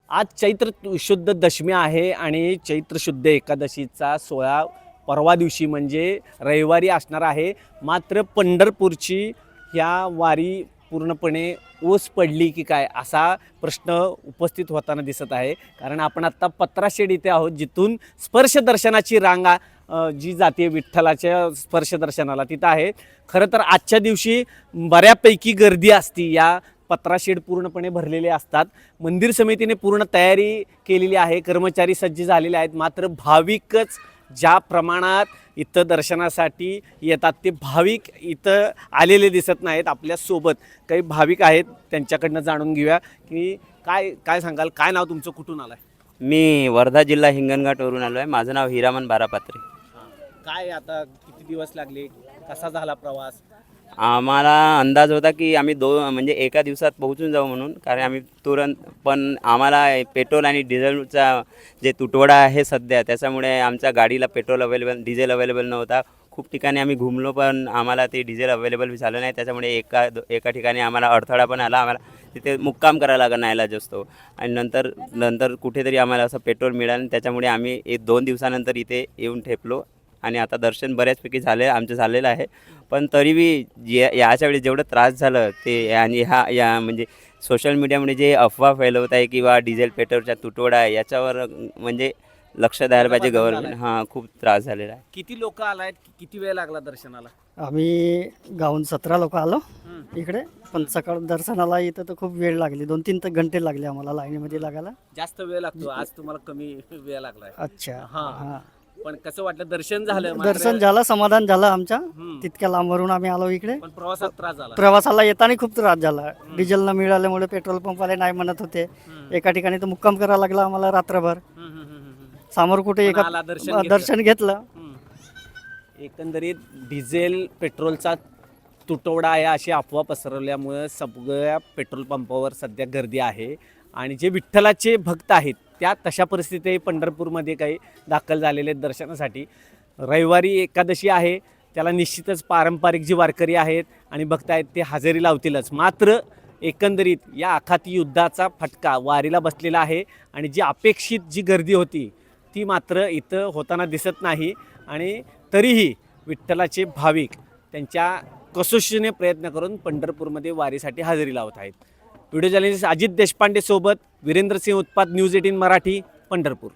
आज चैत्र शुद्ध दशमी आहे आणि चैत्र शुद्ध एकादशीचा सोहळा परवा दिवशी म्हणजे रविवारी असणार आहे. मात्र पंढरपूरची या वारी पूर्णपणे ओस पडली की काय असा प्रश्न उपस्थित होताना दिसत आहे. कारण आपण आत्ता पत्राशेड इथे आहोत, जिथून स्पर्शदर्शनाची रांग जी जाते विठ्ठलाच्या स्पर्शदर्शनाला तिथं आहे. खरं तर आजच्या दिवशी बऱ्यापैकी गर्दी असती. या पत्राशेड पूर्णपणे भरलेले असतात. मंदिर समितीने पूर्ण तयारी केलेली आहे, कर्मचारी सज्ज झालेले आहेत. मात्र भाविकच ज्या प्रमाणात इथं दर्शनासाठी येतात ते भाविक इथं आलेले दिसत नाहीत. आपल्यासोबत काही भाविक आहेत, त्यांच्याकडनं जाणून घेऊया की काय काय सांगाल. काय नाव तुमचं, कुठून आलाय? मी वर्धा जिल्हा हिंगणघाटवरून आलो आहे. माझं नाव हिरामन बारापात्रे. काय आता किती दिवस लागले, कसा झाला प्रवास? आम्हाला अंदाज होता की आम्ही म्हणजे एका दिवसात पोहोचून जाऊ म्हणून, कारण आम्ही तुरंत, पण आम्हाला पेट्रोल आणि डिझेलचा जे तुटवडा आहे सध्या, त्याच्यामुळे आमच्या गाडीला डिझेल अवेलेबल नव्हता. खूप ठिकाणी आम्ही घुमलो पण आम्हाला ते डिझेल अवेलेबल झालं नाही. त्याच्यामुळे एका ठिकाणी आम्हाला अडथळा पण आला. आम्हाला तिथे मुक्काम करायला लागला नाईलाज असतो. आणि नंतर कुठेतरी आम्हाला असं पेट्रोल मिळालं. त्याच्यामुळे आम्ही 2 दिवसानंतर इथे येऊन ठेपलो आणि आता दर्शन बऱ्याचपैकी आमचं झालेलं आहे. पण तरीही याच्या वेळी जेवढं त्रास झालं ते, आणि या म्हणजे सोशल मीडियामुळे जे अफवा फैलवत आहे किंवा डिझेल पेट्रोलचा तुटवडा आहे, याच्यावर म्हणजे लक्ष द्यायला पाहिजे गव्हर्नमेंट. हां, खूप त्रास झालेला आहे. किती लोक आलायत, किती वेळ लागला दर्शनाला? आम्ही गावून 17 लोक आलो इकडे. पण सकाळ दर्शनाला इथं तर खूप वेळ लागली, 2-3 घंटे लागले आम्हाला लाईनीमध्ये लागायला. जास्त वेळ लागतो, आज तुम्हाला कमी वेळ लागलाय. अच्छा. हां. पण कसं वाटलं, दर्शन झालं? दर्शन झालं, समाधान झालं आमच्या. तितक्या लांबवरून आम्ही आलो इकडे. पण प्रवासात त्रास झाला? प्रवासाला येताना खूप त्रास झाला. डिझेल न मिळाल्यामुळे पेट्रोल पंपवाले नाही म्हणत होते. एका ठिकाणी तर मुक्काम करावा लागला आम्हाला रात्रभर. समोर कुठे पण आला, दर्शन घेतलं. एकंदरीत डिझेल पेट्रोलचा तुटवडा आहे अशी अफवा पसरवल्यामुळं सगळ्या पेट्रोल पंपावर सध्या गर्दी आहे. आणि जे विठ्ठलाचे भक्त आहेत त्या तशा परिस्थिती पंढरपूरमध्ये काही दाखल झालेले आहेत दर्शनासाठी. रविवारी एकादशी आहे, त्याला निश्चितच पारंपरिक जी वारकरी आहेत आणि भक्त आहेत ते हजेरी लावतीलच. मात्र एकंदरीत या आखाती युद्धाचा फटका वारीला बसलेला आहे आणि जी अपेक्षित जी गर्दी होती ती मात्र इथं होताना दिसत नाही. आणि तरीही विठ्ठलाचे भाविक त्यांच्या कसोशीने प्रयत्न करून पंढरपूरमध्ये वारीसाठी हजेरी लावत आहेत. व्हिडिओ जर्नलिस्ट अजित देशपांडे सोबत वीरेंद्र सिंह उत्पात, न्यूज 18 मराठी, पंढरपूर.